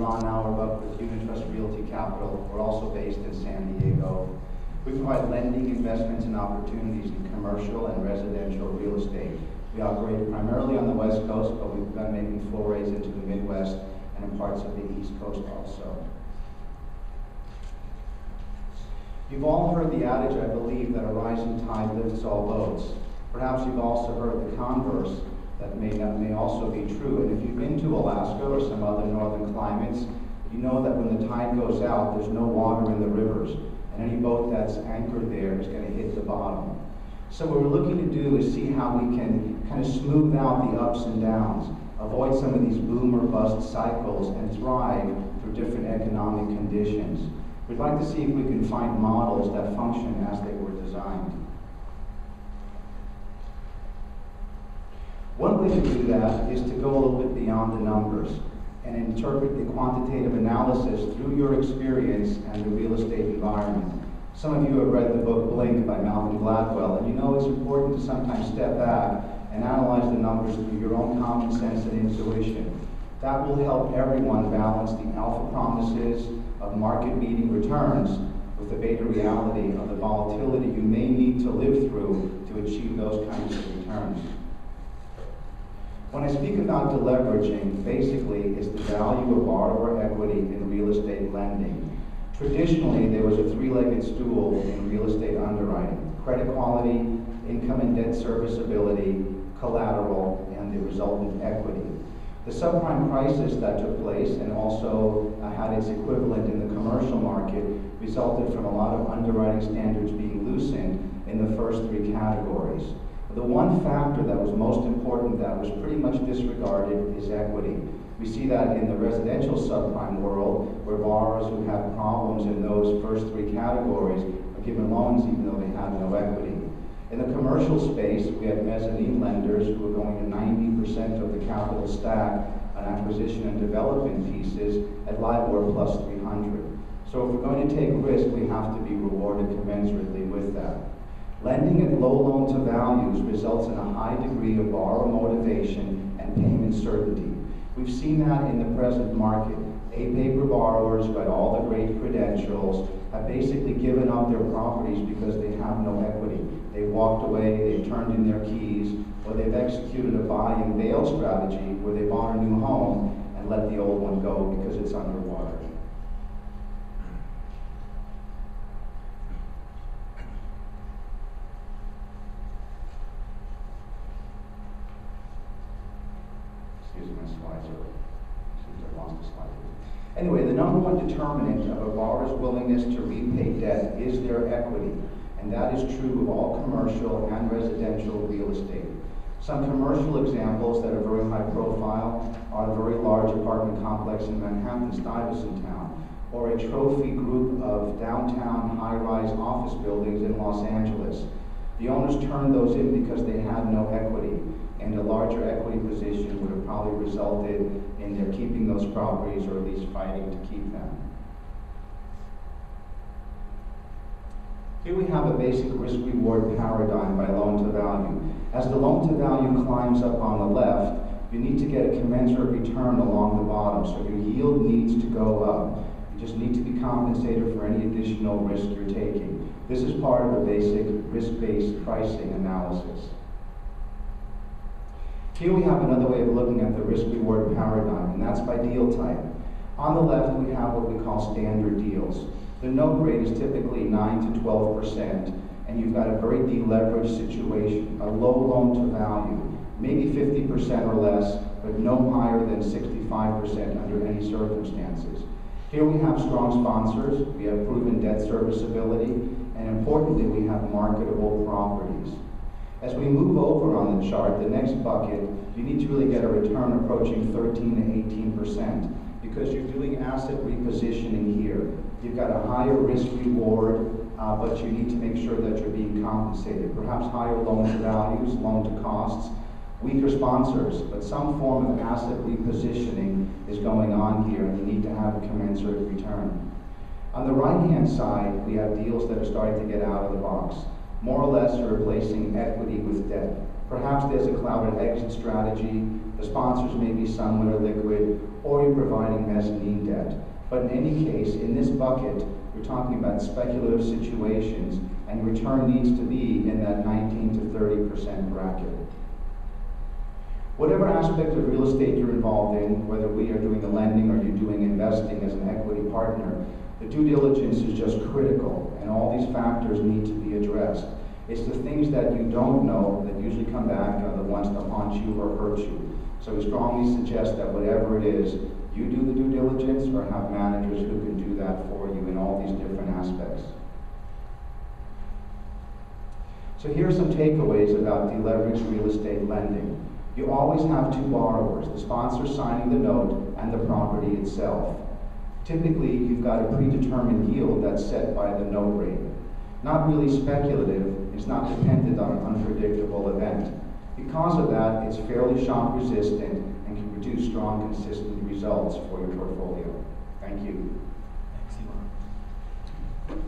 Ron Auerbach with Unit Trust Realty Capital. We're also based in San Diego. We provide lending, investments, and opportunities in commercial and residential real estate. We operate primarily on the West Coast, but we've been making forays into the Midwest and in parts of the East Coast also. You've all heard the adage, I believe, that a rising tide lifts all boats. Perhaps you've also heard the converse, that may also be true. And if you've been to Alaska or some other northern climates, you know that when the tide goes out, there's no water in the rivers, and any boat that's anchored there is going to hit the bottom. So what we're looking to do is see how we can kind of smooth out the ups and downs, avoid some of these boom or bust cycles, and thrive through different economic conditions. We'd like to see if we can find models that function as they were designed. One way to do that is to go a little bit beyond the numbers and interpret the quantitative analysis through your experience and the real estate environment. Some of you have read the book Blink by Malcolm Gladwell, and you know it's important to sometimes step back and analyze the numbers through your own common sense and intuition. That will help everyone balance the alpha promises of market-beating returns with the beta reality of the volatility you may need to live through to achieve those kinds of returns. When I speak about deleveraging, basically it's the value of borrower equity in real estate lending. Traditionally, there was a three-legged stool in real estate underwriting: credit quality, income and debt serviceability, collateral, and the resultant equity. The subprime crisis that took place and also had its equivalent in the commercial market resulted from a lot of underwriting standards being loosened in the first three categories. The one factor that was most important that was pretty much disregarded is equity. We see that in the residential subprime world, where borrowers who have problems in those first three categories are given loans even though they have no equity. In the commercial space, we have mezzanine lenders who are going to 90% of the capital stack on acquisition and development pieces at LIBOR plus 300. So if we're going to take risk, we have to be rewarded commensurately with that. Lending at low loan-to-values results in a high degree of borrower motivation and payment certainty. We've seen that in the present market. A-paper borrowers who had all the great credentials have basically given up their properties because they have no equity. They walked away, they turned in their keys, or they've executed a buy and bail strategy where they bought a new home and let the old one go because it's underwater. Anyway, the number one determinant of a borrower's willingness to repay debt is their equity, and that is true of all commercial and residential real estate. Some commercial examples that are very high profile are a very large apartment complex in Manhattan, Stuyvesant Town, or a trophy group of downtown high-rise office buildings in Los Angeles. The owners turned those in because they had no equity, and a larger equity position would have probably resulted in their keeping those properties or at least fighting to keep them. Here we have a basic risk-reward paradigm by loan-to-value. As the loan-to-value climbs up on the left, you need to get a commensurate return along the bottom, so your yield needs to go up. You just need to be compensated for any additional risk you're taking. This is part of the basic risk-based pricing analysis. Here we have another way of looking at the risk-reward paradigm, and that's by deal type. On the left, we have what we call standard deals. The note rate is typically 9 to 12%, and you've got a very deleveraged situation, a low loan-to-value, maybe 50% or less, but no higher than 65% under any circumstances. Here we have strong sponsors, we have proven debt serviceability, and importantly, we have marketable properties. As we move over on the chart, the next bucket, you need to really get a return approaching 13 to 18% because you're doing asset repositioning here. You've got a higher risk reward, but you need to make sure that you're being compensated. Perhaps higher loan to values, loan to costs, weaker sponsors, but some form of asset repositioning is going on here, and you need to have a commensurate return. On the right-hand side, we have deals that are starting to get out of the box. More or less, you're replacing equity with debt. Perhaps there's a clouded exit strategy, the sponsors may be someone or liquid, or you're providing mezzanine debt. But in any case, in this bucket, we're talking about speculative situations, and return needs to be in that 19 to 30% bracket. Whatever aspect of real estate you're involved in, whether we are doing the lending or you're doing investing as an equity partner, the due diligence is just critical, and all these factors need to be addressed. It's the things that you don't know that usually come back are the ones that haunt you or hurt you. So we strongly suggest that whatever it is, you do the due diligence or have managers who can do that for you in all these different aspects. So here are some takeaways about deleveraged real estate lending. You always have two borrowers, the sponsor signing the note and the property itself. Typically, you've got a predetermined yield that's set by the note rate. Not really speculative, it's not dependent on an unpredictable event. Because of that, it's fairly shock resistant and can produce strong, consistent results for your portfolio. Thank you. Thanks, Ilan.